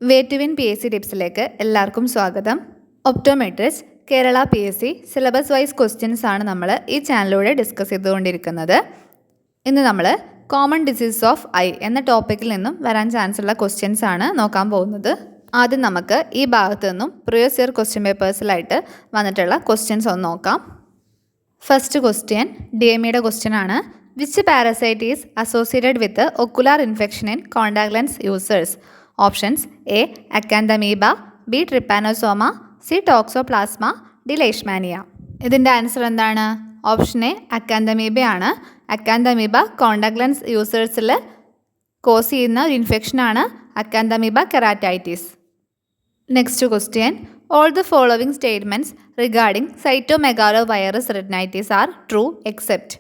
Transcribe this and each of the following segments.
Way to win P S C ടിപ്സിലേക്ക് എല്ലാവർക്കും സ്വാഗതം. Optometrist Kerala PSC syllabus wise questions ആണ് നമ്മൾ ഈ ചാനലിലൂടെ ഡിസ്കസ് ചെയ്തുകൊണ്ടിരിക്കുന്നത്. ഇന്ന് നമ്മൾ കോമൺ ഡിസീസ് ഓഫ് ഐ എന്ന ടോപ്പിക്കിൽ നിന്നും വരാൻ ചാൻസ് ഉള്ള ക്വസ്റ്റ്യൻസ് ആണ് നോക്കാൻ പോകുന്നത്. ആദ്യം നമുക്ക് ഈ ഭാഗത്തു നിന്നും പ്രീവിയസ് ഇയർ ക്വസ്റ്റ്യൻ പേപ്പേഴ്സിലായിട്ട് വന്നിട്ടുള്ള ക്വസ്റ്റ്യൻസ് ഒന്ന് നോക്കാം. ഫസ്റ്റ് ക്വസ്റ്റ്യൻ DMEയുടെ ക്വസ്റ്റ്യൻ ആണ്. Which parasite is associated with ocular infection in contact lens users? Options A acanthamoeba, B trypanosoma, C toxoplasma, D leishmania. ഇതിൻ്റെ ആൻസർ എന്താണ്? ഓപ്ഷൻ എ അക്കാന്തമീബയാണ്. അക്കാന്തമീബ കോണ്ടാക്ട് ലെൻസ് യൂസേഴ്സിൽ cause ചെയ്യുന്ന ഒരു ഇൻഫെക്ഷനാണ് acanthamoeba keratitis. Next question. All the following statements regarding cytomegalovirus retinitis are true except.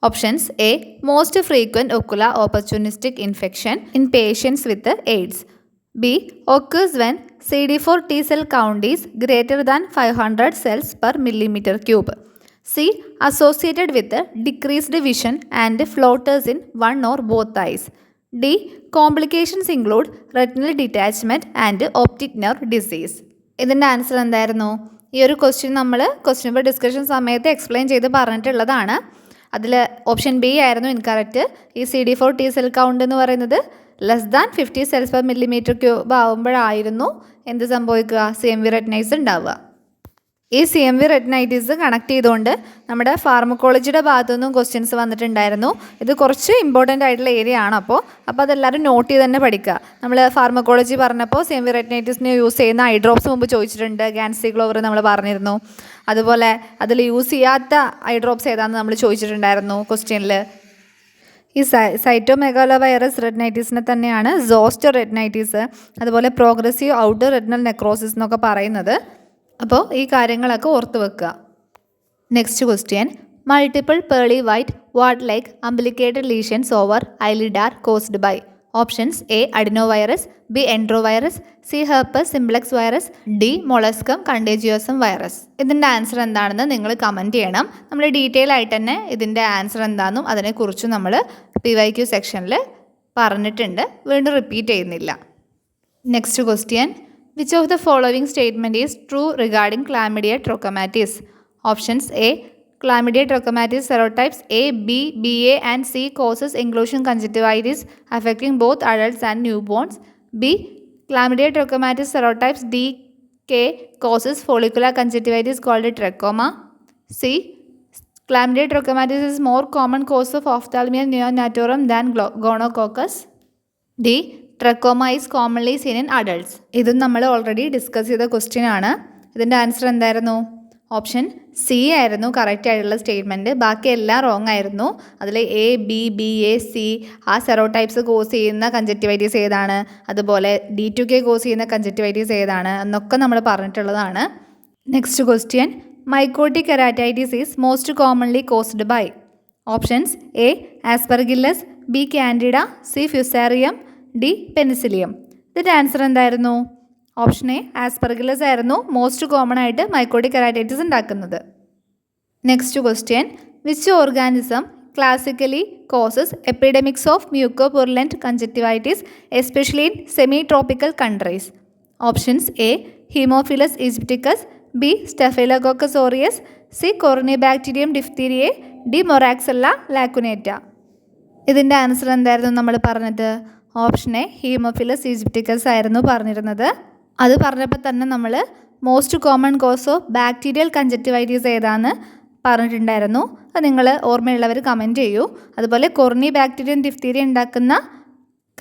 Options A. Most frequent ocular opportunistic infection in patients with AIDS. B. Occurs when CD4 T cell count is greater than 500 cells per millimeter cube. C. Associated with decreased vision and floaters in one or both eyes. D. Complications include retinal detachment and optic nerve disease. ഇതിൻ്റെ answer എന്തായിരുന്നു? ഈ ഒരു question നമ്മൾ question paper discussion സമയത്ത് explain ചെയ്ത് പറഞ്ഞിട്ടുള്ളതാണ്. അതിൽ option B ആയിരുന്നു ഇൻകറക്റ്റ്. ഈ CD4 T സെൽ കൗണ്ട് എന്ന് പറയുന്നത് less than 50 cells per millimeter cube ആകുമ്പോഴായിരുന്നു എന്ത് സംഭവിക്കുക? CMV റെറ്റിനൈറ്റിസ് ഉണ്ടാവുക. ഈ CMV റെറ്റിനൈറ്റിസ് കണക്ട് ചെയ്തുകൊണ്ട് നമ്മുടെ ഫാർമക്കോളജിയുടെ ഭാഗത്തു നിന്നും ക്വസ്റ്റ്യൻസ് വന്നിട്ടുണ്ടായിരുന്നു. ഇത് കുറച്ച് ഇമ്പോർട്ടൻ്റ് ആയിട്ടുള്ള ഏരിയ ആണ്. അപ്പോൾ അതെല്ലാവരും നോട്ട് ചെയ്ത് തന്നെ പഠിക്കുക. നമ്മൾ ഫാർമക്കോളജി പറഞ്ഞപ്പോൾ CMV റെറ്റിനൈറ്റിസിന് യൂസ് ചെയ്യുന്ന ഐ ഡ്രോപ്സ് മുമ്പ് ചോദിച്ചിട്ടുണ്ട്. ഗാൻസിഗ്ലോവർ നമ്മൾ പറഞ്ഞിരുന്നു. അതുപോലെ അതിൽ യൂസ് ചെയ്യാത്ത ഐ ഡ്രോപ്സ് ഏതാണെന്ന് നമ്മൾ ചോദിച്ചിട്ടുണ്ടായിരുന്നു ക്വസ്റ്റ്യനിൽ. ഈ സൈറ്റോമെഗാലോവൈറസ് റെറ്റിനൈറ്റിസിനെ തന്നെയാണ് സോസ്റ്റർ റെറ്റിനൈറ്റിസ്, അതുപോലെ പ്രോഗ്രസീവ് ഔട്ടർ റെറ്റിനൽ നെക്രോസിസ് എന്നൊക്കെ പറയുന്നത്. അപ്പോൾ ഈ കാര്യങ്ങളൊക്കെ ഓർത്ത് വെക്കുക. Next question. Multiple pearly white wart like umbilicated lesions over eyelid are caused by? Options A adeno virus, B enterovirus, C herpes simplex virus, D molluscum contagiosum virus. ഇതിൻ്റെ answer എന്താണെന്ന് നിങ്ങൾ കമൻറ്റ് ചെയ്യണം. നമ്മൾ ഡീറ്റെയിൽ ആയിട്ട് തന്നെ ഇതിൻ്റെ answer എന്താണെന്നും അതിനെക്കുറിച്ചും നമ്മൾ PYQ സെക്ഷനിൽ പറഞ്ഞിട്ടുണ്ട്. വീണ്ടും റിപ്പീറ്റ് ചെയ്യുന്നില്ല. Next question. Which of the following statement is true regarding Chlamydia trachomatis? Options A. Chlamydia trachomatis serotypes A, B, BA and C causes inclusion conjunctivitis affecting both adults and newborns. B. Chlamydia trachomatis serotypes D, K causes follicular conjunctivitis called trachoma. C. Chlamydia trachomatis is more common cause of ophthalmia neonatorum than gonococcus. D. Trachoma is commonly scene in adults. ഇതും നമ്മൾ already discuss ചെയ്ത question ആണ്. ഇതിൻ്റെ answer എന്തായിരുന്നു? Option C ആയിരുന്നു correct ആയിട്ടുള്ള statement. ബാക്കി എല്ലാം റോങ് ആയിരുന്നു. അതിൽ A, B, BA, C ആ സെറോടൈപ്സ് കോസ് ചെയ്യുന്ന കഞ്ചക്റ്റിവൈറ്റീസ് ഏതാണ്, അതുപോലെ D2K കോസ് ചെയ്യുന്ന കഞ്ചക്റ്റിവൈറ്റീസ് ഏതാണ് എന്നൊക്കെ നമ്മൾ പറഞ്ഞിട്ടുള്ളതാണ്. Next question. Mycotic keratitis is most commonly caused by? Options A aspergillus, B candida, C fusarium, D penicillium. ഇതിൻ്റെ ആൻസർ എന്തായിരുന്നു? ഓപ്ഷൻ എ ആസ്പെർഗില്ലസ് ആയിരുന്നു മോസ്റ്റ് കോമൺ ആയിട്ട് മൈക്കോട്ടിക് കെരാറ്റൈറ്റിസ് ഉണ്ടാക്കുന്നത്. Next question. Which organism classically causes epidemics of mucopurulent conjunctivitis especially in semi tropical countries? Options A haemophilus aegyptius, B staphylococcus aureus, C corynebacterium diphtheriae, D moraxella lacunata. ഇതിൻ്റെ answer എന്തായിരുന്നു നമ്മൾ പറഞ്ഞത്? Option A haemophilus ഈജിപ്റ്റിക്കസ് ആയിരുന്നു പറഞ്ഞിരുന്നത്. അത് പറഞ്ഞപ്പോൾ തന്നെ നമ്മൾ most common cause of bacterial conjunctivitis ഏതാണെന്ന് പറഞ്ഞിട്ടുണ്ടായിരുന്നു. അത് നിങ്ങൾ ഓർമ്മയുള്ളവർ കമൻറ്റ് ചെയ്യൂ. അതുപോലെ കൊർണി ബാക്ടീരിയം ഡിഫ്തീരിയ ഉണ്ടാക്കുന്ന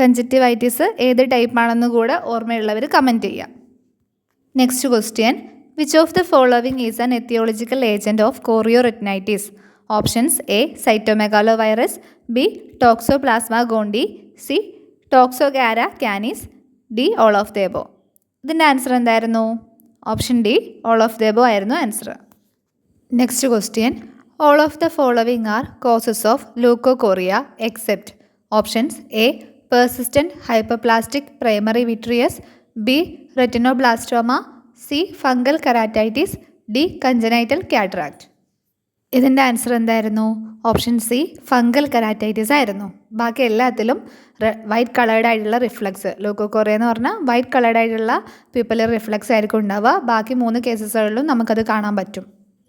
കഞ്ചക്റ്റിവൈറ്റീസ് ഏത് ടൈപ്പാണെന്ന് കൂടെ ഓർമ്മയുള്ളവർ കമൻറ്റ് ചെയ്യുക. Next question. Which of the following is an etiological agent of chorioretinitis? Options A cytomegalovirus, B toxoplasma gondii, C toxocara canis, D all of the above. ഇതിൻ്റെ ആൻസർ എന്തായിരുന്നു? Option D all of the above ആയിരുന്നു answer. Next question. All of the following are causes of leukocoria except? Options A persistent hyperplastic primary vitreous, B retinoblastoma, C fungal keratitis, D congenital cataract. ഇതിൻ്റെ answer എന്തായിരുന്നു? Option C fungal keratitis ആയിരുന്നു. ബാക്കി എല്ലാത്തിലും white coloured ആയിട്ടുള്ള reflux, ലൂക്കോകോറിയ എന്ന് പറഞ്ഞാൽ white coloured ആയിട്ടുള്ള പ്യൂപ്പലർ reflux ആയിരിക്കും ഉണ്ടാവുക. ബാക്കി 3 കേസസുകളിലും നമുക്കത് കാണാൻ പറ്റും.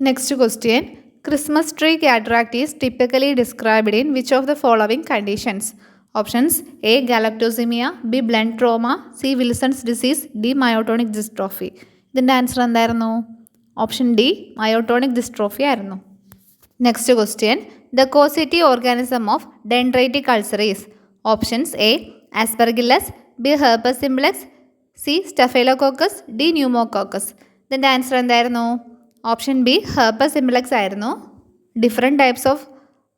Next question, Christmas tree cataract is typically described in which of the following conditions? Options A galactosemia, B blunt trauma, C Wilson's disease, D myotonic dystrophy. ഇതിൻ്റെ ആൻസർ എന്തായിരുന്നു? ഓപ്ഷൻ ഡി മയോട്ടോണിക് ഡിസ്ട്രോഫി ആയിരുന്നു. Next question, the causative organism of dendritic ulcer is? Options A aspergillus, B herpes simplex, C staphylococcus, D pneumococcus. ഇതിൻ്റെ answer എന്തായിരുന്നു? Option B herpes simplex ആയിരുന്നു. Different types of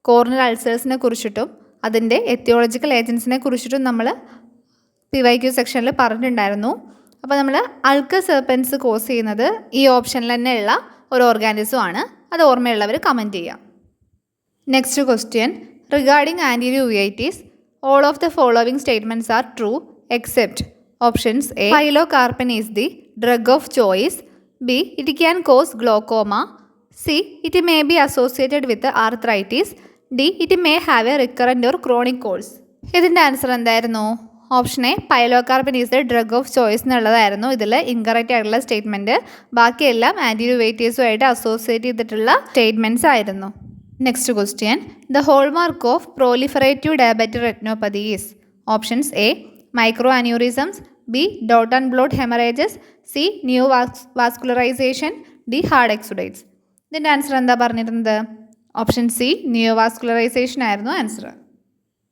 corneal അൾസേഴ്സിനെ കുറിച്ചിട്ടും അതിൻ്റെ aetiological ഏജൻസിനെ കുറിച്ചിട്ടും നമ്മൾ PYQ സെക്ഷനിൽ പറഞ്ഞിട്ടുണ്ടായിരുന്നു. അപ്പോൾ നമ്മൾ അൾക്കർ സെർപ്പൻസ് കോസ് ചെയ്യുന്നത് ഈ ഓപ്ഷനിൽ തന്നെയുള്ള ഒരു ഓർഗാനിസം ആണ്. അത് ഓർമ്മയുള്ളവർ കമൻറ്റ് ചെയ്യാം. Next question, regarding anterior uveitis all of the following statements are true except options A pilocarpine is the drug of choice, B it can cause glaucoma, C it may be associated with arthritis, D it may have a recurrent or chronic course. ഇതിൻ്റെ answer എന്തായിരുന്നു? Option A pilocarpine is the drug of choice എന്നുള്ളതായിരുന്നു ഇതിൽ incorrect ആയിട്ടുള്ള statement. ബാക്കിയെല്ലാം ആൻറ്റിറിവേറ്റീവ്സുമായിട്ട് associate ചെയ്തിട്ടുള്ള statements ആയിരുന്നു. Next question, the hallmark of proliferative diabetic retinopathy is? Options A micro aneurysms, B dot and blot haemorrhages, C new vascularization, D hard exudates. ഇതിൻ്റെ answer എന്താ പറഞ്ഞിരുന്നത്? ഓപ്ഷൻ സി ന്യൂ വാസ്കുലറൈസേഷൻ ആയിരുന്നു answer.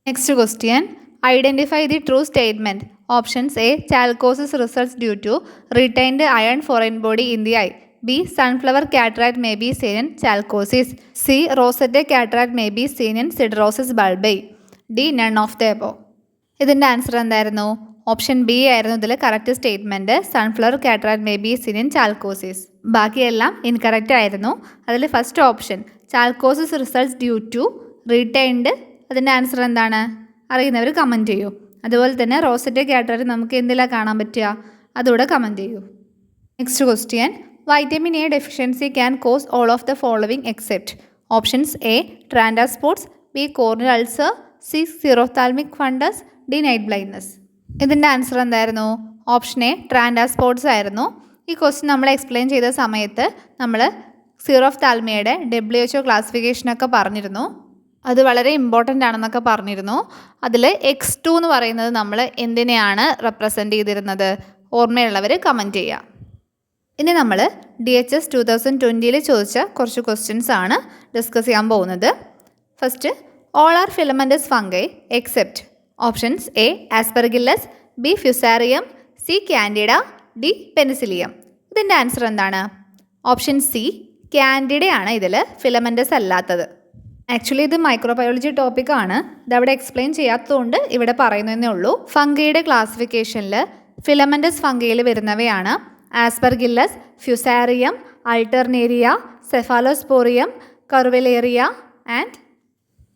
Next question, identify the true statement. Options A chalcosis results due to retained iron foreign body in the eye, B. Sunflower cataract may be seen in chalcosis, C. Rosette cataract may be seen in siderosis bulbae, D. None of the above. ഇതിൻ്റെ answer എന്തായിരുന്നു? Option B ആയിരുന്നു ഇതിൽ correct statement. Sunflower cataract may be seen in chalcosis. ബാക്കിയെല്ലാം incorrect ആയിരുന്നു. അതിൽ first option chalcosis results due to retained, അതിൻ്റെ answer എന്താണ്? അറിയുന്നവർ കമൻറ്റ് ചെയ്യൂ. അതുപോലെ തന്നെ റോസറ്റ് കാറ്ററാക്ട് നമുക്ക് എന്തിലാണ് കാണാൻ പറ്റുക? അതുകൂടെ കമൻറ്റ് ചെയ്യൂ. Next question, vitamin A deficiency can cause all of the following except? Options A tranda spots, B corneal ulcer, C xerophthalmic fundus, D night blindness. ഇതിൻ്റെ ആൻസർ എന്തായിരുന്നു? ഓപ്ഷൻ എ ട്രാൻഡ സ്പോട്സ് ആയിരുന്നു. ഈ question നമ്മൾ explain ചെയ്ത സമയത്ത് നമ്മൾ സീറോഫ്താൽമിയയുടെ WHO ക്ലാസിഫിക്കേഷനൊക്കെ പറഞ്ഞിരുന്നു. അത് വളരെ ഇമ്പോർട്ടൻ്റ് ആണെന്നൊക്കെ പറഞ്ഞിരുന്നു. അതിൽ X2 എന്ന് പറയുന്നത് നമ്മൾ എന്തിനെയാണ് റെപ്രസെൻ്റ് ചെയ്തിരുന്നത്? ഓർമ്മയുള്ളവർ കമൻറ്റ് ചെയ്യുക. ഇനി നമ്മൾ DHS 2020 ചോദിച്ച കുറച്ച് ക്വസ്റ്റ്യൻസ് ആണ് ഡിസ്കസ് ചെയ്യാൻ പോകുന്നത്. First, all are filamentous fungi except? Options A aspergillus, B Fusarium, C Candida, D penicillium. ഇതിൻ്റെ ആൻസർ എന്താണ്? ഓപ്ഷൻ സി കാൻഡിഡയാണ് ഇതിൽ ഫിലമെൻറ്റസ് അല്ലാത്തത്. ആക്ച്വലി ഇത് മൈക്രോബയോളജി ടോപ്പിക്കാണ്. ഇതവിടെ എക്സ്പ്ലെയിൻ ചെയ്യാത്തതുകൊണ്ട് ഇവിടെ പറയുന്നതേ ഉള്ളൂ. ഫംഗയുടെ ക്ലാസിഫിക്കേഷനിൽ ഫിലമെൻറ്റസ് ഫംഗയിൽ വരുന്നവയാണ് aspergillus, fusarium, alternaria, cephalosporium, curvularia and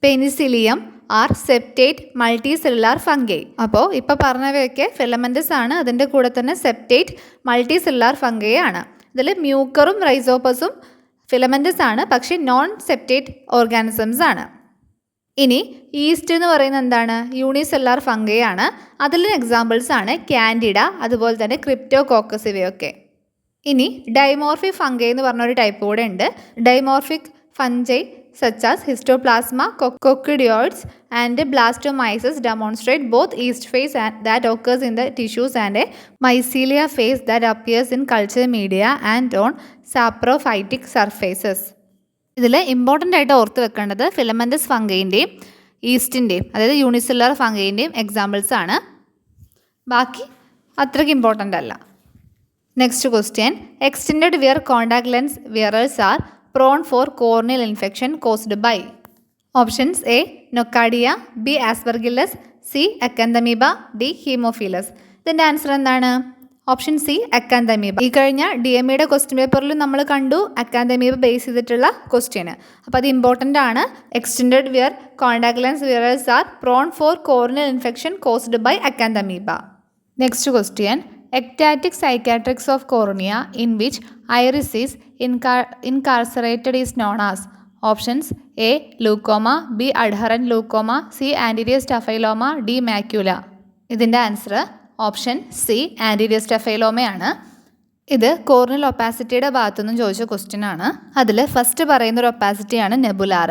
penicillium are septate multi cellular fungi. അപ്പോൾ ഇപ്പോൾ പറഞ്ഞവയൊക്കെ ഫിലമെൻറ്റസ് ആണ്. അതിൻ്റെ കൂടെ തന്നെ സെപ്റ്റേറ്റ് മൾട്ടി സെല്ലുലാർ ഫംഗൈ ആണ്. ഇതിൽ മ്യൂക്കറും റൈസോപ്പസും ഫിലമെൻറ്റസ് ആണ്, പക്ഷേ നോൺ സെപ്റ്റേറ്റ് ഓർഗാനിസംസ് ആണ്. ഇനി ഈസ്റ്റ് എന്ന് പറയുന്നത് എന്താണ്? യൂണിസെല്ലാർ ഫംഗൈ ആണ്. അതിൽ എക്സാമ്പിൾസ് ആണ് കാൻഡിഡ, അതുപോലെ തന്നെ ക്രിപ്റ്റോകോക്കസ് ഇവയൊക്കെ. ഇനി ഡൈമോർഫിക് ഫംഗൈ എന്ന് പറഞ്ഞൊരു ടൈപ്പ് കൂടെ ഉണ്ട്. Dimorphic fungi such as histoplasma, coccidioides and blastomyces demonstrate both yeast phase that occurs in the tissues and a mycelia phase that appears in culture media and on saprophytic surfaces. ഇതിൽ important ആയിട്ട് ഓർത്ത് വെക്കേണ്ടത് filamentous ഫംഗൈൻ്റെയും ഈസ്റ്റിൻ്റെയും, അതായത് unicellular ഫംഗൈൻ്റെയും examples ആണ്. ബാക്കി അത്രയ്ക്ക് important അല്ല. Next question, extended wear contact lens wearers are prone for corneal infection caused by? Options A nocardia, B aspergillus, C acanthamoeba, D haemophilus. ഇതിൻ്റെ ആൻസർ എന്താണ്? Option C acanthamoeba. ഈ കഴിഞ്ഞ DMEയുടെ question പേപ്പറിൽ നമ്മൾ കണ്ടു അക്കാന്തമീബ ബേസ് ചെയ്തിട്ടുള്ള ക്വസ്റ്റ്യന്. അപ്പോൾ അത് ഇമ്പോർട്ടൻ്റ് ആണ്. Extended wear contact lens wearers are prone for corneal infection caused by acanthamoeba. Next question, ectatic cicatrix of cornea in which iris is incarcerated is known as? Options A leucoma, B adherent leucoma, C anterior staphyloma, D macula. ഇതിൻ്റെ answer option C anterior സ്റ്റഫൈലോമയാണ്. ഇത് corneal ഒപ്പാസിറ്റിയുടെ ഭാഗത്തുനിന്നും ചോദിച്ച question ആണ്. അതിൽ first പറയുന്ന ഒരു ഒപ്പാസിറ്റിയാണ് നെബുലാർ.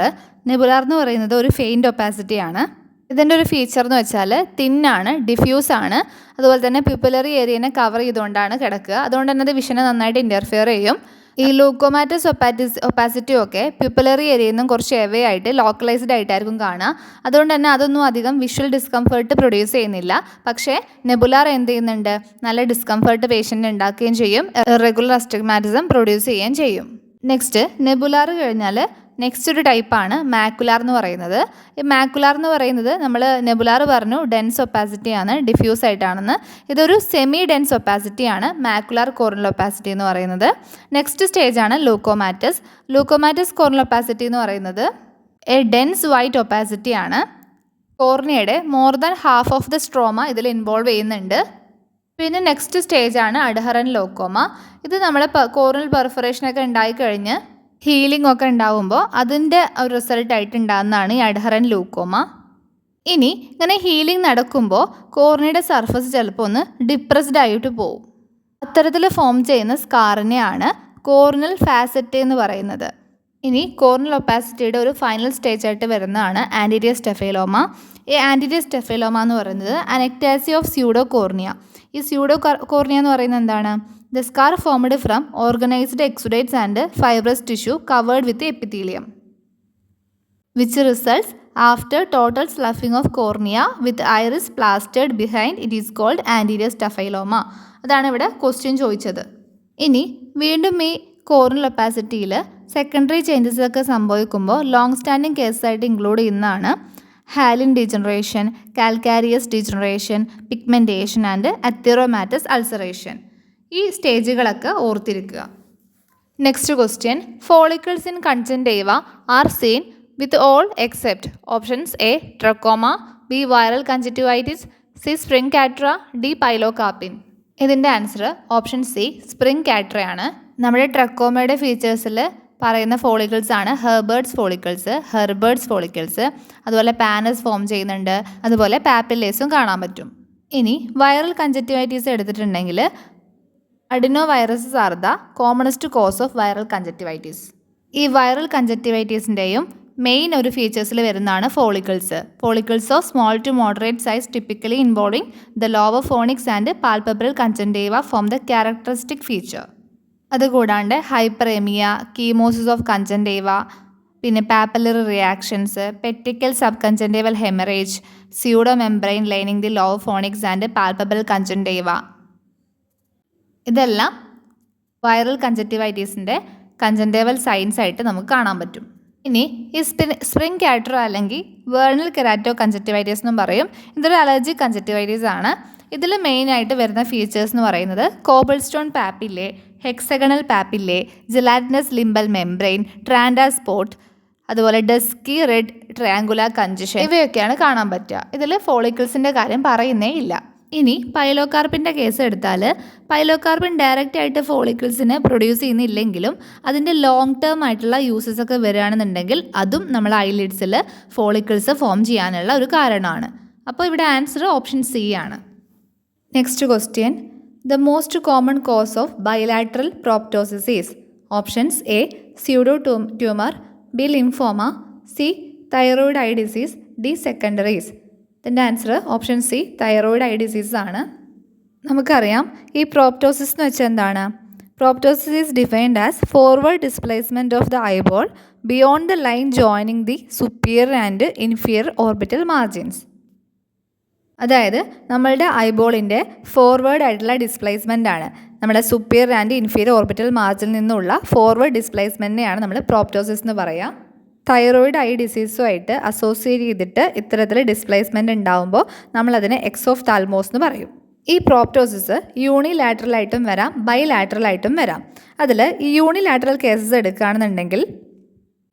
നെബുലാർ എന്ന് പറയുന്നത് ഒരു ഫെയിൻറ്റ് ഒപ്പാസിറ്റിയാണ്. ഇതിൻ്റെ ഒരു ഫീച്ചർ എന്ന് വെച്ചാൽ തിന്നാണ്, ഡിഫ്യൂസ് ആണ്, അതുപോലെ തന്നെ പ്യൂപ്പിലറി ഏരിയനെ കവർ ചെയ്തുകൊണ്ടാണ് കിടക്കുക. അതുകൊണ്ട് തന്നെ അത് വിഷനെ നന്നായിട്ട് ഇൻ്റർഫിയർ ചെയ്യും. ഈ ലൂക്കോമാറ്റസ് ഒപ്പാസിറ്റി ഒക്കെ പ്യൂപ്പിലറി ഏരിയയിൽ നിന്നും കുറച്ച് എവേ ആയിട്ട് ലോക്കലൈസ്ഡ് ആയിട്ടായിരിക്കും കാണുക. അതുകൊണ്ട് തന്നെ അതൊന്നും അധികം വിഷ്വൽ ഡിസ്കംഫേർട്ട് പ്രൊഡ്യൂസ് ചെയ്യുന്നില്ല. പക്ഷേ നെബുലാർ എന്ത് ചെയ്യുന്നുണ്ട്, നല്ല ഡിസ്കംഫേർട്ട് പേഷ്യൻ്റ് ഉണ്ടാക്കുകയും ചെയ്യും, റെഗുലർ അസ്റ്റിഗ്മാറ്റിസം പ്രൊഡ്യൂസ് ചെയ്യുകയും ചെയ്യും. നെക്സ്റ്റ് നെബുലാർ കഴിഞ്ഞാൽ നെക്സ്റ്റ് ഒരു ടൈപ്പാണ് മാക്കുലാർ എന്ന് പറയുന്നത്. ഈ മാക്കുലാർ എന്ന് പറയുന്നത് നമ്മൾ നെബുലാർ പറഞ്ഞു ഡെൻസ് ഒപ്പാസിറ്റി ആണ്, ഡിഫ്യൂസ് ആയിട്ടാണെന്ന്. ഇതൊരു സെമി ഡെൻസ് ഒപ്പാസിറ്റി ആണ് മാക്കുലാർ കോർണിയൽ ഒപ്പാസിറ്റി എന്ന് പറയുന്നത്. നെക്സ്റ്റ് സ്റ്റേജാണ് ലൂക്കോമാറ്റസ്. ലൂക്കോമാറ്റസ് കോർണിയൽ ഒപ്പാസിറ്റി എന്ന് പറയുന്നത് എ ഡെൻസ് വൈറ്റ് ഒപ്പാസിറ്റി ആണ്. കോർണിയയുടെ more than half of the stroma ഇതിൽ ഇൻവോൾവ് ചെയ്യുന്നുണ്ട്. പിന്നെ നെക്സ്റ്റ് സ്റ്റേജാണ് അഡ്ഹറൻ ലോക്കോമ. ഇത് നമ്മൾ കോർണിയൽ പെർഫറേഷനൊക്കെ ഉണ്ടായിക്കഴിഞ്ഞ് ഹീലിംഗ് ഒക്കെ ഉണ്ടാകുമ്പോൾ അതിൻ്റെ ഒരു റിസൾട്ടായിട്ട് ഉണ്ടാകുന്നതാണ് ഈ അഡ്ഹറൻ ലൂക്കോമ. ഇനി ഇങ്ങനെ ഹീലിംഗ് നടക്കുമ്പോൾ കോർണിയയുടെ സർഫസ് ചിലപ്പോൾ ഒന്ന് ഡിപ്രസ്ഡ് ആയിട്ട് പോകും. അത്തരത്തിൽ ഫോം ചെയ്യുന്ന സ്കാറിനെയാണ് കോർണിയൽ ഫാസറ്റ് എന്ന് പറയുന്നത്. ഇനി കോർണിയൽ ഒപ്പാസിറ്റിയുടെ ഒരു ഫൈനൽ സ്റ്റേജ് ആയിട്ട് വരുന്നതാണ് ആൻറ്റീരിയർ സ്റ്റെഫൈലോമ. ഈ ആൻറ്റീരിയർ സ്റ്റെഫൈലോമ എന്ന് പറയുന്നത് അനെക്ടാസി ഓഫ് സ്യൂഡോ കോർണിയ. ഈ സ്യൂഡോ കോർണിയ എന്ന് പറയുന്നത് എന്താണ്? The scar formed from organized exudates and fibrous tissue covered with epithelium, which results after total sloughing of cornea with iris plastered behind. It is called anterior staphyloma. അതാണ് ഇവിടെ question ചോദിച്ചത്. ഇനി വീണ്ടും ഈ corneal ഒപ്പാസിറ്റിയിൽ secondary changes ഒക്കെ സംഭവിക്കുമ്പോൾ long standing കേസായിട്ട് include ചെയ്യുന്നതാണ് hyaline degeneration, calcareous degeneration, pigmentation and atheromatous ulceration. ഈ സ്റ്റേജുകളൊക്കെ ഓർത്തിരിക്കുക. Next question, follicles in conjunctiva are seen with all except. Options A trachoma, B viral conjunctivitis, C spring catarrh, D pilocarpine. ഇതിൻ്റെ answer option C spring കാട്രയാണ്. നമ്മുടെ ട്രക്കോമയുടെ ഫീച്ചേഴ്സിൽ പറയുന്ന follicles ആണ് ഹെർബേർട്സ് follicles. അതുപോലെ പാനസ് ഫോം ചെയ്യുന്നുണ്ട്, അതുപോലെ പാപ്പില്ലേസും കാണാൻ പറ്റും. ഇനി വൈറൽ കൺജങ്ക്റ്റിവൈറ്റിസ് എടുത്തിട്ടുണ്ടെങ്കിൽ adenoviruses are the commonest cause of viral conjunctivitis. ഈ വൈറൽ കൺജങ്ക്റ്റിവൈറ്റീസിൻ്റെയും മെയിൻ ഒരു ഫീച്ചേഴ്സിൽ വരുന്നതാണ് follicles of small to moderate size typically involving the lower fornix and palpebral conjunctiva form the characteristic feature. അതുകൂടാണ്ട് hyperaemia, chemosis of conjunctiva, പിന്നെ papillary reactions, petechial subconjunctival haemorrhage, pseudomembrane lining the lower fornix and palpebral conjunctiva. ഇതെല്ലാം viral കൺജങ്ക്റ്റിവൈറ്റീസിൻ്റെ conjunctival signs ആയിട്ട് നമുക്ക് കാണാൻ പറ്റും. ഇനി ഈ സ്പ്രിംഗ് കാട്രോ അല്ലെങ്കിൽ വേർണൽ കെരാറ്റോ കൺജങ്ക്റ്റിവൈറ്റീസ് എന്നും പറയും. ഇതൊരു അലർജിക് കൺജങ്ക്റ്റിവൈറ്റീസ് ആണ്. ഇതിൽ മെയിനായിട്ട് വരുന്ന ഫീച്ചേഴ്സ് എന്ന് പറയുന്നത് cobblestone papillae, hexagonal papillae, gelatinous limbal membrane, Trantas spot, അതുപോലെ ഡസ്കി റെഡ് ട്രയാങ്കുലാർ കൺജഷൻ, ഇവയൊക്കെയാണ് കാണാൻ പറ്റുക. ഇതിൽ ഫോളിക്കിൾസിൻ്റെ കാര്യം പറയുന്നേ ഇല്ല. ഇനി പൈലോകാർപ്പിൻ്റെ കേസ് എടുത്താൽ പൈലോകാർപ്പിൻ ഡയറക്റ്റ് ആയിട്ട് ഫോളിക്കിൾസിനെ പ്രൊഡ്യൂസ് ചെയ്യുന്നില്ലെങ്കിലും അതിൻ്റെ ലോങ് ടേം ആയിട്ടുള്ള യൂസസ് ഒക്കെ വരികയാണെന്നുണ്ടെങ്കിൽ അതും നമ്മൾ ഐലിഡ്സിൽ ഫോളിക്കിൾസ് ഫോം ചെയ്യാനുള്ള ഒരു കാരണമാണ്. അപ്പോൾ ഇവിടെ ആൻസർ ഓപ്ഷൻ സി ആണ്. Next question, the most common cause of bilateral proptosis is. Options A pseudotumour, B lymphoma, C thyroid eye disease, D secondaries. ഇതിൻ്റെ answer option C thyroid eye disease ആണ്. നമുക്കറിയാം ഈ proptosis എന്ന് വെച്ചാൽ എന്താണ്? Proptosis is defined as forward displacement of the eyeball beyond the line joining the superior and inferior orbital margins. അതായത് നമ്മളുടെ ഐബോളിൻ്റെ ഫോർവേഡ് ആയിട്ടുള്ള ഡിസ്പ്ലേസ്മെൻ്റ് ആണ് നമ്മുടെ സുപ്പീരിയർ ആൻഡ് ഇൻഫീരിയർ ഓർബിറ്റൽ മാർജിനിൽ നിന്നുള്ള ഫോർവേഡ് ഡിസ്പ്ലേസ്മെൻറ്റിനെയാണ് നമ്മൾ പ്രോപ്റ്റോസിസ് എന്ന് പറയുക. തൈറോയിഡ് ഐ ഡിസീസുമായിട്ട് അസോസിയേറ്റ് ചെയ്തിട്ട് ഇത്തരത്തിൽ ഡിസ്പ്ലേസ്മെൻറ്റ് ഉണ്ടാകുമ്പോൾ നമ്മളതിനെ എക്സോഫ്താൽമോസ് എന്ന് പറയും. ഈ പ്രോപ്റ്റോസിസ് യൂണിലാറ്ററലായിട്ടും വരാം, ബൈലാറ്ററലായിട്ടും വരാം. അതിൽ ഈ യൂണിലാറ്ററൽ കേസസ് എടുക്കുകയാണെന്നുണ്ടെങ്കിൽ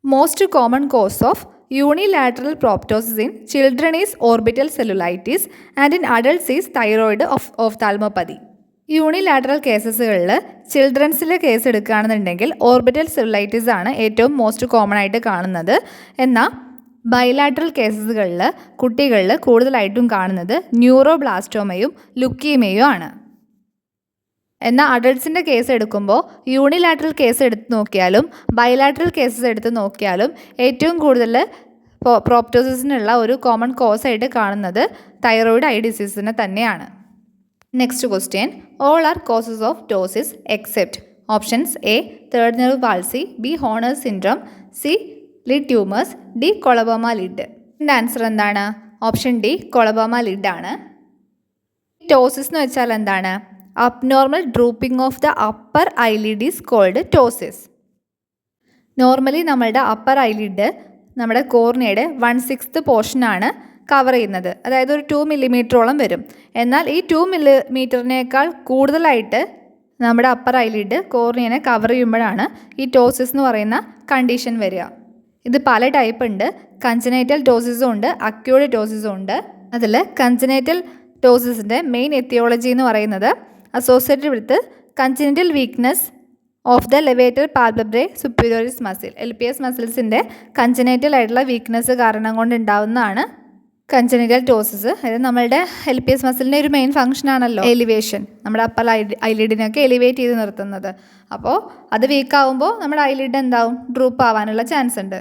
most common cause of unilateral proptosis in children is orbital cellulitis and in adults is thyroid ophthalmopathy. Unilateral കേസസുകളിൽ ചിൽഡ്രൻസിലെ കേസ് എടുക്കുകയാണെന്നുണ്ടെങ്കിൽ ഓർബിറ്റൽ സെല്ലുലൈറ്റിസ് ആണ് ഏറ്റവും മോസ്റ്റ് കോമൺ ആയിട്ട് കാണുന്നത്. എന്നാൽ ബൈലാറ്ററൽ കേസസുകളിൽ കുട്ടികളിൽ കൂടുതലായിട്ടും കാണുന്നത് ന്യൂറോബ്ലാസ്റ്റോമയും ലുക്കീമിയയും ആണ്. എന്നാൽ അഡൾട്ട്സിൻ്റെ കേസ് എടുക്കുമ്പോൾ യൂണിലാറ്ററൽ കേസ് എടുത്ത് നോക്കിയാലും ബൈലാറ്ററൽ കേസസ് എടുത്ത് നോക്കിയാലും ഏറ്റവും കൂടുതൽ പ്രോപ്റ്റോസിസിനുള്ള ഒരു കോമൺ കോസായിട്ട് കാണുന്നത് തൈറോയിഡ് ഐ ഡിസീസിനെ തന്നെയാണ്. Next question, all are causes of ptosis except options A third nerve palsy, B Horner's syndrome, C lid tumours, D coloboma lid. ഇതിൻ്റെ ആൻസർ എന്താണ്? ഓപ്ഷൻ ഡി കൊളബോമ ലിഡ് ആണ്. ടോസിസ് എന്ന് വെച്ചാൽ എന്താണ്? Abnormal drooping of the upper eyelid is called ptosis. Normally നമ്മളുടെ upper eyelid നമ്മുടെ കോർണിയയുടെ 1/6 പോർഷനാണ് കവർ ചെയ്യുന്നത്, അതായത് ഒരു 2 മില്ലിമീറ്ററോളം വരും. എന്നാൽ ഈ 2 മില്ലിമീറ്ററിനേക്കാൾ കൂടുതലായിട്ട് നമ്മുടെ അപ്പർ ഐലിഡ് കോർണിയനെ കവർ ചെയ്യുമ്പോഴാണ് ഈ ടോസിസ് എന്ന് പറയുന്ന കണ്ടീഷൻ വരിക. ഇത് പല ടൈപ്പ് ഉണ്ട്. കൺജനൈറ്റൽ ടോസിസും ഉണ്ട്, അക്യൂർഡ് ടോസിസും ഉണ്ട്. അതിൽ കൺജനൈറ്റൽ ടോസിസിൻ്റെ മെയിൻ എത്തിയോളജി എന്ന് പറയുന്നത് associated with congenital weakness of the levator palpebrae superioris muscle. LPS മസിൽസിൻ്റെ കൺജനൈറ്റൽ ആയിട്ടുള്ള വീക്ക്നെസ് കാരണം കൊണ്ട് ഉണ്ടാവുന്നതാണ് കൺജനൈറ്റൽ ടോസിസ്. അതായത് നമ്മളുടെ LPS മസിലിൻ്റെ ഒരു മെയിൻ ഫംഗ്ഷൻ ആണല്ലോ എലിവേഷൻ, നമ്മുടെ അപ്പർ ഐലിഡിനൊക്കെ എലിവേറ്റ് ചെയ്ത് നിർത്തുന്നത്. അപ്പോൾ അത് വീക്കാവുമ്പോൾ നമ്മുടെ ഐലിഡ് എന്താവും? ഡ്രൂപ്പ് ആവാനുള്ള ചാൻസ് ഉണ്ട്.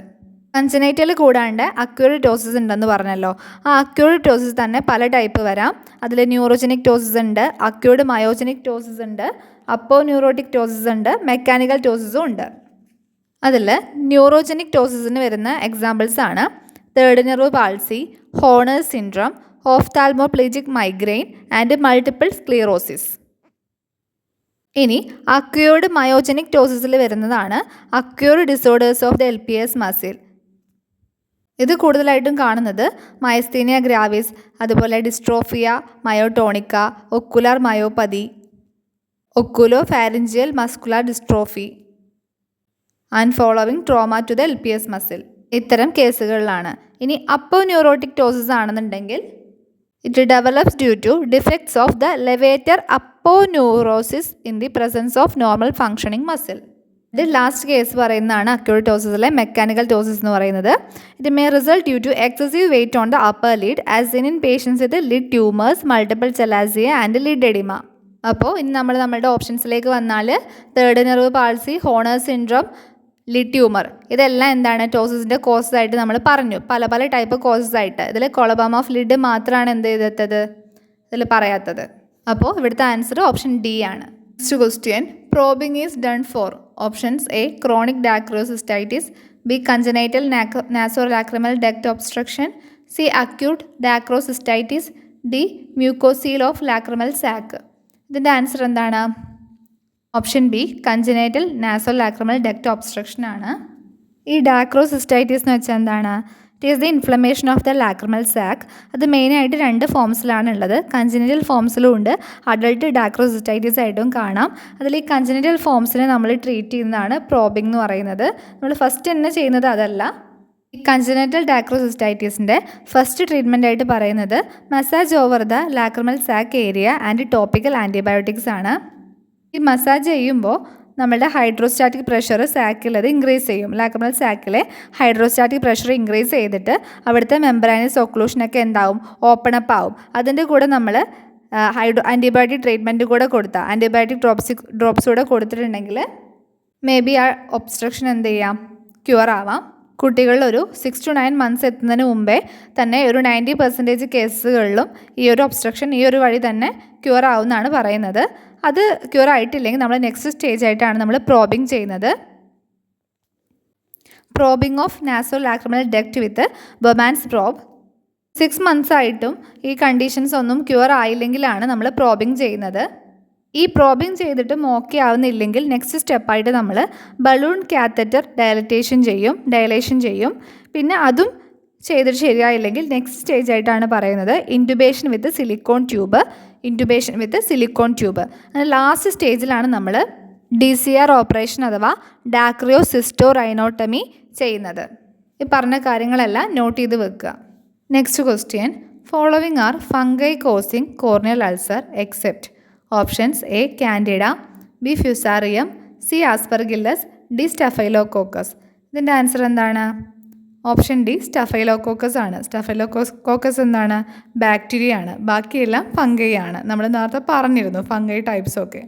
കൺജനൈറ്റൽ കൂടാണ്ട് അക്യൂർഡ് ടോസിസ് ഉണ്ടെന്ന് പറഞ്ഞല്ലോ. ആ അക്യൂർഡ് ടോസിസ് തന്നെ പല ടൈപ്പ് വരാം. അതിൽ ന്യൂറോജനിക് ടോസിസ് ഉണ്ട്, അക്യൂർഡ് മയോജനിക് ടോസിസ് ഉണ്ട്, അപ്പോ ന്യൂറോട്ടിക് ടോസിസ് ഉണ്ട്, മെക്കാനിക്കൽ ടോസിസും ഉണ്ട്. അതിൽ ന്യൂറോജനിക് ടോസിസിന് വരുന്ന എക്സാമ്പിൾസ് ആണ് third nerve palsy, Horner's syndrome, ophthalmoplegic migraine and multiple sclerosis. ഇനി അക്യൂർഡ് മയോജനിക് ടോസിസിൽ വരുന്നതാണ് acquired disorders of the LPS muscle. ഇത് കൂടുതലായിട്ടും കാണുന്നത് മയസ്തീനിയ ഗ്രാവിസ്, അതുപോലെ dystrophia myotonica, ocular myopathy, oculopharyngeal muscular dystrophy and following trauma to the LPS muscle. ഇത്തരം കേസുകളിലാണ്. ഇനി അപ്പോ ന്യൂറോട്ടിക് ടോസിസ് ആണെന്നുണ്ടെങ്കിൽ it develops due to defects of the levator aponeurosis in the presence of normal functioning muscle. ഇത് last case പറയുന്നതാണ് acquired ടോസിസിലെ mechanical ptosis എന്ന് പറയുന്നത്. It may result due to excessive weight on the upper lid as in patients with lid tumours, multiple chalazia and lid oedema. അപ്പോൾ ഇനി നമ്മുടെ ഓപ്ഷൻസിലേക്ക് വന്നാൽ third nerve palsy, Horner's syndrome, lid tumour, ഇതെല്ലാം എന്താണ്? ടോസിസിൻ്റെ causes ആയിട്ട് നമ്മൾ പറഞ്ഞു, പല പല ടൈപ്പ് കോസസ് ആയിട്ട്. ഇതിൽ കൊളബോമ ഓഫ് ലിഡ് മാത്രമാണ് എന്ത് ചെയ്തത്? ഇതിൽ പറയാത്തത്. അപ്പോൾ ഇവിടുത്തെ ആൻസർ ഓപ്ഷൻ ഡി ആണ്. Next question, probing is done for options A chronic dacryocystitis, B congenital nasolacrimal duct obstruction, C acute dacryocystitis, D mucocele of lacrimal sac. ഇതിൻ്റെ ആൻസർ എന്താണ്? Option B congenital nasolacrimal duct obstruction ആണ്. ഈ dacryocystitis എന്ന് വെച്ചാൽ എന്താണ്? It is the inflammation of the lacrimal sac. അത് മെയിനായിട്ട് 2 ഫോംസിലാണ് ഉള്ളത്. കൺജനൈറ്റൽ ഫോംസിലും ഉണ്ട്, അഡൾട്ട് ഡാക്രോസിസ്റ്റൈറ്റിസ് ആയിട്ടും കാണാം. അതിൽ ഈ കൺജനൈറ്റൽ ഫോംസിനെ നമ്മൾ ട്രീറ്റ് ചെയ്യുന്നതാണ് പ്രോബിംഗ് എന്ന് പറയുന്നത്. നമ്മൾ ഫസ്റ്റ് തന്നെ ചെയ്യുന്നത് അതല്ല. ഈ കൺജനൈറ്റൽ ഡാക്രോസിസ്റ്റൈറ്റിസിൻ്റെ ഫസ്റ്റ് ട്രീറ്റ്മെൻ്റ് ആയിട്ട് പറയുന്നത് massage over the lacrimal sac area and topical antibiotics ആണ്. ഈ മസാജ് ചെയ്യുമ്പോൾ നമ്മളുടെ ഹൈഡ്രോസ്റ്റാറ്റിക് പ്രഷർ സാക്കിൽ അത് ഇൻക്രീസ് ചെയ്യും. ലാക്രിമൽ സാക്കിലെ ഹൈഡ്രോസ്റ്റാറ്റിക് പ്രഷർ ഇൻക്രീസ് ചെയ്തിട്ട് അവിടുത്തെ മെംബ്രാനസ് ഒക്ലൂഷനൊക്കെ എന്താവും? ഓപ്പൺ അപ്പ് ആവും. അതിൻ്റെ കൂടെ നമ്മൾ ആൻറ്റിബയോട്ടിക് ട്രീറ്റ്മെൻറ്റ് കൂടെ കൊടുത്താൽ, ആൻറ്റിബയോട്ടിക് ഡ്രോപ്സ് കൂടെ കൊടുത്തിട്ടുണ്ടെങ്കിൽ മേ ബി ആ ഒബ്സ്ട്രക്ഷൻ എന്ത് ചെയ്യാം? ക്യൂർ ആവാം. കുട്ടികളിൽ ഒരു 6 to 9 months എത്തുന്നതിന് മുമ്പേ തന്നെ ഒരു 90% കേസുകളിലും ഈ ഒരു ഒബ്സ്ട്രക്ഷൻ ഈ ഒരു വഴി തന്നെ ക്യൂർ ആവുമെന്നാണ് പറയുന്നത്. അത് ക്യൂർ ആയിട്ടില്ലെങ്കിൽ നമ്മൾ നെക്സ്റ്റ് സ്റ്റേജ് ആയിട്ടാണ് നമ്മൾ പ്രോബിംഗ് ചെയ്യുന്നത്. Probing of nasolacrimal duct with Bowman's probe. 6 months ആയിട്ടും ഈ കണ്ടീഷൻസ് ഒന്നും ക്യൂർ ആയില്ലെങ്കിലാണ് നമ്മൾ പ്രോബിംഗ് ചെയ്യുന്നത്. ഈ പ്രോബിംഗ് ചെയ്തിട്ടും ഓക്കെ ആവുന്നില്ലെങ്കിൽ നെക്സ്റ്റ് സ്റ്റെപ്പായിട്ട് നമ്മൾ ബലൂൺ കാത്തറ്റർ ഡയലേഷൻ ചെയ്യും. പിന്നെ അതും ചെയ്തിട്ട് ശരിയായില്ലെങ്കിൽ നെക്സ്റ്റ് സ്റ്റേജ് ആയിട്ടാണ് പറയുന്നത് ഇൻറ്റുബേഷൻ വിത്ത് സിലിക്കോൺ ട്യൂബ്. അങ്ങനെ ലാസ്റ്റ് സ്റ്റേജിലാണ് നമ്മൾ DCR ഓപ്പറേഷൻ അഥവാ ഡാക്രിയോസിസ്റ്റോറൈനോട്ടമി ചെയ്യുന്നത്. ഈ പറഞ്ഞ കാര്യങ്ങളെല്ലാം നോട്ട് ചെയ്ത് വെക്കുക. Next question, following are fungi causing corneal ulcer except options A Candida, B Fusarium, C Aspergillus, D Staphylococcus. ഇതിൻ്റെ ആൻസർ എന്താണ്? ഓപ്ഷൻ ഡി സ്റ്റഫൈലോകോക്കസ് ആണ്. സ്റ്റഫൈലോകോക്കസ് എന്താണ്? ബാക്ടീരിയ ആണ്. ബാക്കിയെല്ലാം ഫംഗൈ ആണ്. നമ്മൾ നേരത്തെ പറഞ്ഞിരുന്നു ഫംഗൈ ടൈപ്സ് ഒക്കെ.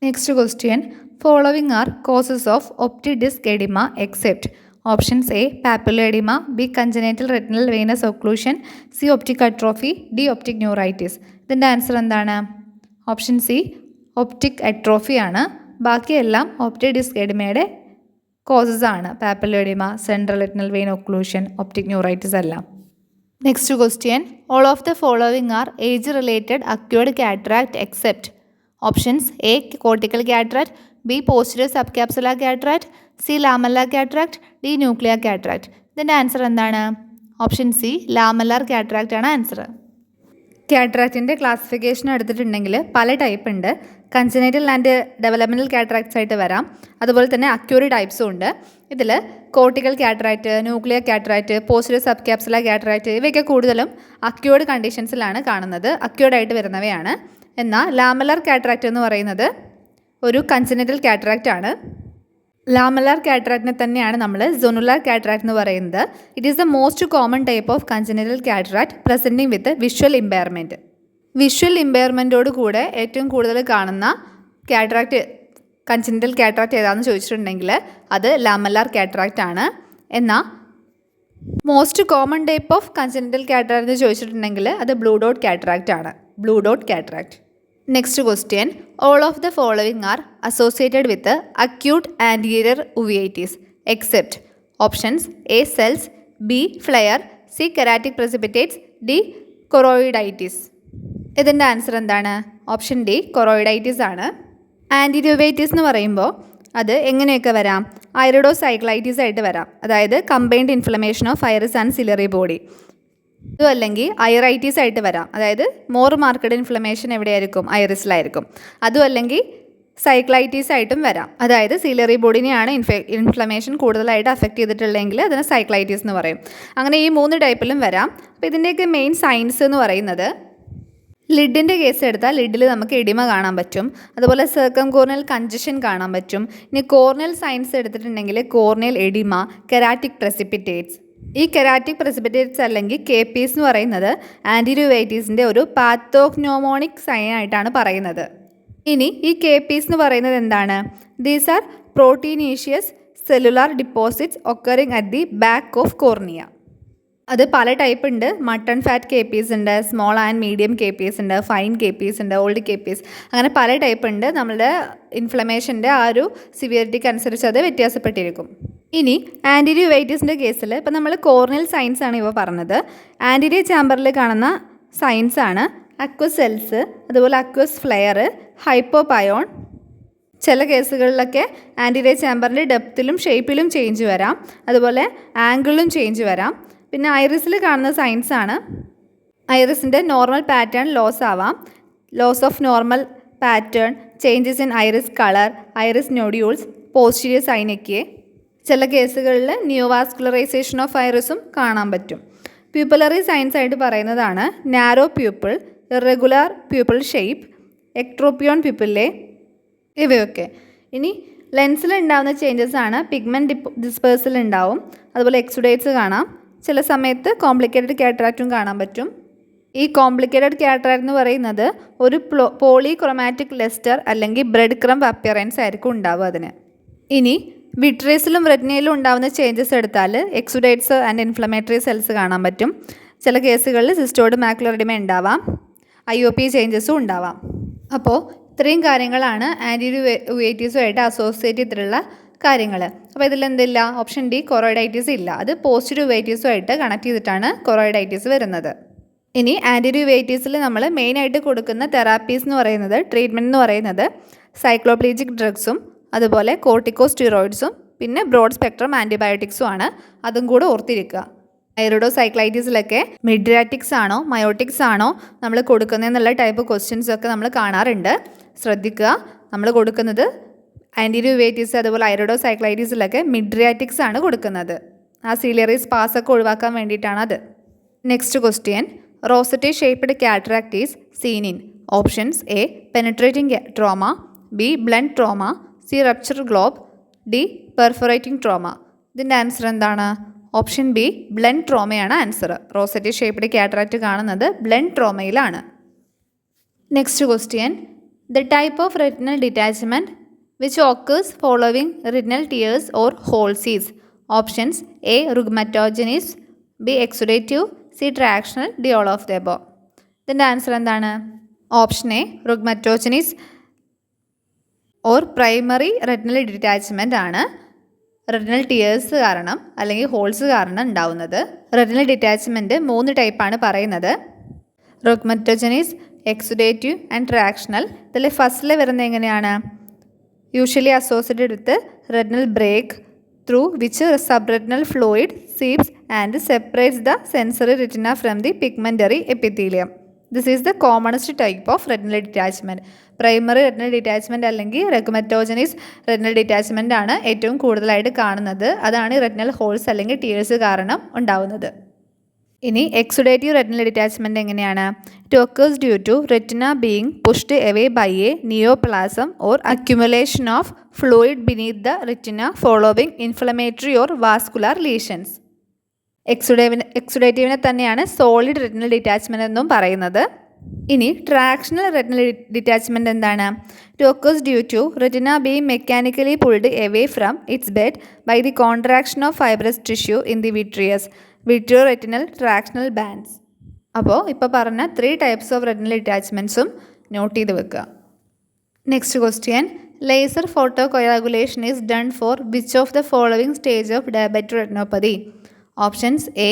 Next question, following are causes of optic disc oedema except. Options A papilloedema, B congenital retinal venous occlusion, C optic atrophy, D optic neuritis. ഇതിൻ്റെ ആൻസർ എന്താണ്? ഓപ്ഷൻ സി ഒപ്റ്റിക് അട്രോഫി ആണ്. ബാക്കിയെല്ലാം optic disc എഡിമയുടെ causes ആണ്. Papilloedema, central retinal vein occlusion, optic neuritis എല്ലാം. Next question, all of the following are age related acquired cataract except. Options A cortical cataract, B posterior subcapsular cataract, C lamellar cataract, D nuclear cataract. ഇതിൻ്റെ answer എന്താണ്? Option C lamellar cataract ആണ് answer. കാറ്ററാക്റ്റിൻ്റെ classification എടുത്തിട്ടുണ്ടെങ്കിൽ പല type ഉണ്ട്. Congenital and developmental കാറ്ററാക്ട്സ് ആയിട്ട് വരാം. അതുപോലെ തന്നെ അക്യൂറി ടൈപ്സും ഉണ്ട്. ഇതിൽ cortical cataract, nuclear cataract, posterior subcapsular cataract ഇവയൊക്കെ കൂടുതലും അക്യൂർഡ് കണ്ടീഷൻസിലാണ് കാണുന്നത്, അക്യൂർഡായിട്ട് വരുന്നവയാണ്. എന്നാൽ ലാമെല്ലാർ കാറ്ററാക്റ്റ് എന്ന് പറയുന്നത് ഒരു കൺജനൈറ്റൽ കാറ്ററാക്റ്റ് ആണ്. ലാമെല്ലാർ കാറ്ററാക്റ്റിനെ തന്നെയാണ് നമ്മൾ സോണുലാർ കാറ്ററാക്റ്റ് എന്ന് പറയുന്നത്. It is the most common type of congenital cataract presenting with visual impairment. Visual ഇമ്പയർമെൻറ്റോട് കൂടെ ഏറ്റവും കൂടുതൽ കാണുന്ന കാറ്ററാക്റ്റ് കൺജനൈറ്റൽ കാറ്ററാക്റ്റ് ഏതാണെന്ന് ചോദിച്ചിട്ടുണ്ടെങ്കിൽ അത് ലാമെല്ലാർ കാറ്ററാക്റ്റ് ആണ്. എന്നാൽ most common type of congenital cataract എന്ന് ചോദിച്ചിട്ടുണ്ടെങ്കിൽ അത് ബ്ലൂ ഡോട്ട് കാറ്ററാക്റ്റ് ആണ്. Blue dot cataract. Next question, all of the following are associated with acute anterior uveitis except. Options A cells, B flare, C keratic precipitates, D choroiditis. ഇതിൻ്റെ answer എന്താണ്? Option D കൊറോയിഡൈറ്റിസ് ആണ്. ആൻറ്റീരിയോവൈറ്റിസ് എന്ന് പറയുമ്പോൾ അത് എങ്ങനെയൊക്കെ വരാം? ഐറിഡോസൈക്ലൈറ്റിസ് ആയിട്ട് വരാം, അതായത് combined inflammation of iris and ciliary body. ഇതും അല്ലെങ്കിൽ ഐറൈറ്റീസ് ആയിട്ട് വരാം, അതായത് മോർ മാർക്കഡ് ഇൻഫ്ലമേഷൻ എവിടെയായിരിക്കും? ഐറിസിലായിരിക്കും. അതും അല്ലെങ്കിൽ സൈക്ലൈറ്റീസ് ആയിട്ടും വരാം, അതായത് സിലറി ബോഡിനെയാണ് ഇൻഫ്ലമേഷൻ കൂടുതലായിട്ട് അഫക്റ്റ് ചെയ്തിട്ടുള്ളതെങ്കിൽ അതിന് സൈക്ലൈറ്റീസ് എന്ന് പറയും. അങ്ങനെ ഈ 3 ടൈപ്പിലും വരാം. അപ്പോൾ ഇതിൻ്റെയൊക്കെ മെയിൻ സയൻസ് എന്ന് പറയുന്നത്, ലിഡിൻ്റെ കേസ് എടുത്താൽ ലിഡിൽ നമുക്ക് എഡിമ കാണാൻ പറ്റും. അതുപോലെ സർക്കംകോർണിയൽ കൺജഷൻ കാണാൻ പറ്റും. ഇനി കോർണിയൽ സയൻസ് എടുത്തിട്ടുണ്ടെങ്കിൽ കോർണിയൽ എഡിമ, കെരാറ്റിക് പ്രസിപ്പിറ്റേറ്റ്സ്. ഈ കെരാറ്റിക് പ്രസിപ്പിറ്റേറ്റ്സ് അല്ലെങ്കിൽ KPs എന്ന് പറയുന്നത് ആൻറ്റിരിയോവൈറ്റീസിൻ്റെ ഒരു പാത്തോഗ്നോമോണിക് സൈൻ ആയിട്ടാണ് പറയുന്നത്. ഇനി ഈ KPs എന്ന് പറയുന്നത് എന്താണ്? These are proteinaceous cellular deposits occurring at the back of cornea. അത് പല ടൈപ്പ് ഉണ്ട്. മട്ടൺ ഫാറ്റ് KPs ഉണ്ട്, സ്മോൾ ആൻഡ് മീഡിയം KPs ഉണ്ട്, ഫൈൻ KPs ഉണ്ട്, ഓൾഡ് KPs, അങ്ങനെ പല ടൈപ്പ് ഉണ്ട്. നമ്മുടെ ഇൻഫ്ലമേഷൻ്റെ ആ ഒരു സിവിയറിറ്റിക്ക് അനുസരിച്ച് അത് വ്യത്യാസപ്പെട്ടിരിക്കും. ഇനി ആൻറ്റിരിയോവൈറ്റീസിൻ്റെ കേസിൽ ഇപ്പം നമ്മൾ കോർണിയൽ സൈൻസ് ആണ് ഇവ പറഞ്ഞത്. ആൻറ്റിരിയർ ചാമ്പറിൽ കാണുന്ന സൈൻസ് ആണ് അക്വസ് സെൽസ്, അതുപോലെ അക്വസ് ഫ്ലെയർ, ഹൈപ്പോപയോൺ. ചില കേസുകളിലൊക്കെ ആൻറ്റിരിയർ ചാമ്പറിൻ്റെ ഡെപ്തിലും ഷേപ്പിലും ചേഞ്ച് വരാം, അതുപോലെ ആംഗിളിലും ചേഞ്ച് വരാം. പിന്നെ ഐറിസിൽ കാണുന്ന സൈൻസ് ആണ് ഐറിസിൻ്റെ നോർമൽ പാറ്റേൺ ലോസ് ആവാം, loss of normal pattern, changes in iris colour, iris nodules, posterior synechiae. ചില കേസുകളിൽ ന്യൂവാസ്കുലറൈസേഷൻ ഓഫ് ഐറിസും കാണാൻ പറ്റും. പ്യൂപ്പലറി സയൻസ് ആയിട്ട് പറയുന്നതാണ് narrow pupil, irregular pupil shape, ectropion pupillae ഇവയൊക്കെ. ഇനി ലെൻസിൽ ഉണ്ടാകുന്ന ചേഞ്ചസ് ആണ് പിഗ്മെൻറ്റ് ഡിസ്പേഴ്സൽ ഉണ്ടാവും, അതുപോലെ എക്സുഡേറ്റ്സ് കാണാം. ചില സമയത്ത് കോംപ്ലിക്കേറ്റഡ് കാറ്ററാക്റ്റും കാണാൻ പറ്റും. ഈ കോംപ്ലിക്കേറ്റഡ് കാറ്ററാക്ട് എന്ന് പറയുന്നത് ഒരു പോളിക്രോമാറ്റിക് ലെസ്റ്റർ അല്ലെങ്കിൽ ബ്രെഡ് ക്രംബ് അപ്പിയറൻസ് ആയിരിക്കും ഉണ്ടാവുക അതിന്. ഇനി വിട്രേസിലും റെറ്റിനയിലും ഉണ്ടാകുന്ന ചേഞ്ചസ് എടുത്താൽ എക്സുഡേറ്റ്സ് ആൻഡ് ഇൻഫ്ലമേറ്ററി സെൽസ് കാണാൻ പറ്റും. ചില കേസുകളിൽ സിസ്റ്റോയിഡ് മാക്കുലർ എഡിമ ഉണ്ടാവാം, IOP ചേഞ്ചസും ഉണ്ടാവാം. അപ്പോൾ ഇത്രയും കാര്യങ്ങളാണ് ആൻറ്റിരിയോവൈറ്റീസുമായിട്ട് അസോസിയേറ്റ് ചെയ്തിട്ടുള്ള കാര്യങ്ങൾ. അപ്പോൾ ഇതിലെന്തില്ല? ഓപ്ഷൻ ഡി കൊറോയിഡൈറ്റിസ് ഇല്ല. അത് പോസ്റ്റീരിയോവൈറ്റീസുമായിട്ട് കണക്ട് ചെയ്തിട്ടാണ് കൊറോയിഡൈറ്റിസ് വരുന്നത്. ഇനി ആൻറ്റിരിയോവൈറ്റീസിൽ നമ്മൾ മെയിനായിട്ട് കൊടുക്കുന്ന തെറാപ്പീസ് എന്ന് പറയുന്നത്, ട്രീറ്റ്മെൻറ്റ് എന്ന് പറയുന്നത് സൈക്ലോപ്ലീജിക് ഡ്രഗ്സും അതുപോലെ കോർട്ടിക്കോസ്റ്റിറോയിഡ്സും പിന്നെ ബ്രോഡ് സ്പെക്ട്രം ആൻറ്റിബയോട്ടിക്സും ആണ്. അതും കൂടെ ഓർത്തിരിക്കുക. ഐറിഡോസൈക്ലൈറ്റിസിലൊക്കെ മിഡ്രിയാറ്റിക്സ് ആണോ മയോട്ടിക്സ് ആണോ നമ്മൾ കൊടുക്കുന്നതെന്നുള്ള ടൈപ്പ് ക്വസ്റ്റ്യൻസ് ഒക്കെ നമ്മൾ കാണാറുണ്ട്. ശ്രദ്ധിക്കുക, നമ്മൾ കൊടുക്കുന്നത് ആൻറ്റിരിയോവൈറ്റീസ് അതുപോലെ ഐറിഡോസൈക്ലൈറ്റിസിലൊക്കെ മിഡ്രിയാറ്റിക്സ് ആണ് കൊടുക്കുന്നത്. ആ സീലിയറി സ്പാസ് ഒക്കെ ഒഴിവാക്കാൻ വേണ്ടിയിട്ടാണ് അത്. Next question, rosette shaped cataract is seen in. Options A penetrating trauma, B blunt trauma, C rupture globe, D perforating trauma. ഇതിൻ്റെ ആൻസർ എന്താണ്? ഓപ്ഷൻ ബി ബ്ലണ്ട് ട്രോമയാണ് ആൻസർ. റോസറ്റി ഷേപ്ഡ് കാറ്ററാക്റ്റ് കാണുന്നത് blunt ട്രോമയിലാണ്. Next question, the type of retinal detachment which occurs following retinal tears or holes is. Options A rhegmatogenous, B exudative, C tractional, D all of the above. ഇതിൻ്റെ answer എന്താണ്? Option A rhegmatogenous or primary retinal detachment ആണ് retinal tears കാരണം അല്ലെങ്കിൽ holes കാരണം ഉണ്ടാവുന്നത്. Retinal detachment 3 ടൈപ്പാണ് പറയുന്നത്: റുഗ്മറ്റോജനീസ്, exudative and tractional. ഇതിൽ ഫസ്റ്റിൽ വരുന്നത് എങ്ങനെയാണ്? Usually associated with retinal break through which subretinal fluid seeps and separates the sensory retina from the pigmentary epithelium. This is the commonest type of retinal detachment. Primary retinal detachment അല്ലെങ്കിൽ rhegmatogenous retinal detachment ആണ് ഏറ്റവും കൂടുതലായിട്ട് കാണുന്നത്. അതാണ് retinal holes അല്ലെങ്കിൽ tears കാരണം ഉണ്ടാവുന്നത്. ഇനി എക്സുഡേറ്റീവ് റെറ്റിനൽ ഡിറ്റാച്ച്മെൻറ്റ് എങ്ങനെയാണ്? It occurs due to retina being pushed away by a neoplasm or accumulation of fluid beneath the retina following inflammatory or vascular lesions. എക്സുഡേറ്റീവിനെ തന്നെയാണ് സോളിഡ് റെറ്റിനൽ ഡിറ്റാച്ച്മെൻറ്റ് എന്നും പറയുന്നത്. ഇനി ട്രാക്ഷണൽ റെറ്റിനൽ ഡിറ്റാച്ച്മെൻറ്റ് എന്താണ്? It occurs due to retina being mechanically pulled away from its bed by the contraction of fibrous tissue in the vitreous vitreoretinal tractional bands. അപ്പോൾ ഇപ്പോൾ പറഞ്ഞ 3 types of retinal ഡിറ്റാച്ച്മെൻറ്റ്സും note ചെയ്ത് വെക്കുക. Next question, laser photocoagulation is done for which of the following stage of diabetic retinopathy? Options A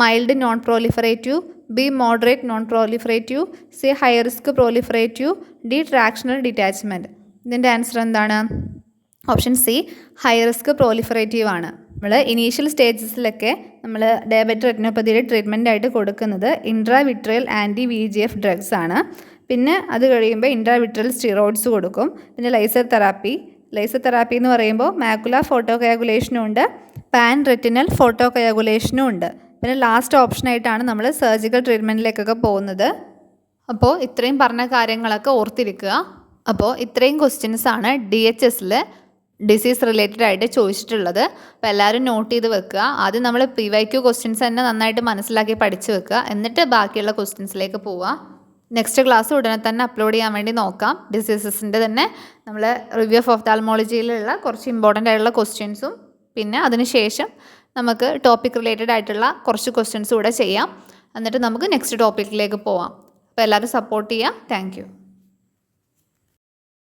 mild non proliferative, B moderate non proliferative, C high risk proliferative, D tractional detachment. ഇതിൻ്റെ answer എന്താണ്? Option C high risk proliferative ആണ്. നമ്മൾ initial സ്റ്റേജസിലൊക്കെ നമ്മൾ diabetic റെറ്റിനോപ്പതിയുടെ treatment ആയിട്ട് കൊടുക്കുന്നത് ഇൻട്രാവിട്രിയൽ anti VEGF drugs ആണ്. പിന്നെ അത് കഴിയുമ്പോൾ ഇൻട്രാവിട്രിയൽ സ്റ്റിറോയിഡ്സ് കൊടുക്കും. പിന്നെ ലേസർ തെറാപ്പി എന്ന് പറയുമ്പോൾ മാക്കുലാർ ഫോട്ടോ കൊയാഗുലേഷനും ഉണ്ട്, പാൻ റെറ്റിനൽ ഫോട്ടോ കൊയാഗുലേഷനും ഉണ്ട്. പിന്നെ ലാസ്റ്റ് ഓപ്ഷനായിട്ടാണ് നമ്മൾ സർജിക്കൽ ട്രീറ്റ്മെൻറ്റിലേക്കൊക്കെ പോകുന്നത്. അപ്പോൾ ഇത്രയും പറഞ്ഞ കാര്യങ്ങളൊക്കെ ഓർത്തിരിക്കുക. അപ്പോൾ ഇത്രയും ക്വസ്റ്റ്യൻസാണ് DHSൽ ഡിസീസ് റിലേറ്റഡ് ആയിട്ട് ചോദിച്ചിട്ടുള്ളത്. അപ്പോൾ എല്ലാവരും നോട്ട് ചെയ്ത് വെക്കുക. ആദ്യം നമ്മൾ PYQ ക്വസ്റ്റ്യൻസ് തന്നെ നന്നായിട്ട് മനസ്സിലാക്കി പഠിച്ച് വെക്കുക, എന്നിട്ട് ബാക്കിയുള്ള ക്വസ്റ്റ്യൻസിലേക്ക് പോവുക. നെക്സ്റ്റ് ക്ലാസ് ഉടനെ തന്നെ അപ്ലോഡ് ചെയ്യാൻ വേണ്ടി നോക്കാം. ഡിസീസസിൻ്റെ തന്നെ നമ്മൾ റിവ്യൂ ഓഫ് ഓഫ്താൽമോളജിയിലുള്ള കുറച്ച് ഇമ്പോർട്ടൻ്റ് ആയിട്ടുള്ള ക്വസ്റ്റ്യൻസും പിന്നെ അതിനുശേഷം നമുക്ക് ടോപ്പിക് റിലേറ്റഡ് ആയിട്ടുള്ള കുറച്ച് ക്വസ്റ്റ്യൻസ് കൂടെ ചെയ്യാം. എന്നിട്ട് നമുക്ക് നെക്സ്റ്റ് ടോപ്പിക്കിലേക്ക് പോവാം. അപ്പോൾ എല്ലാവരും സപ്പോർട്ട് ചെയ്യുക. Thank you.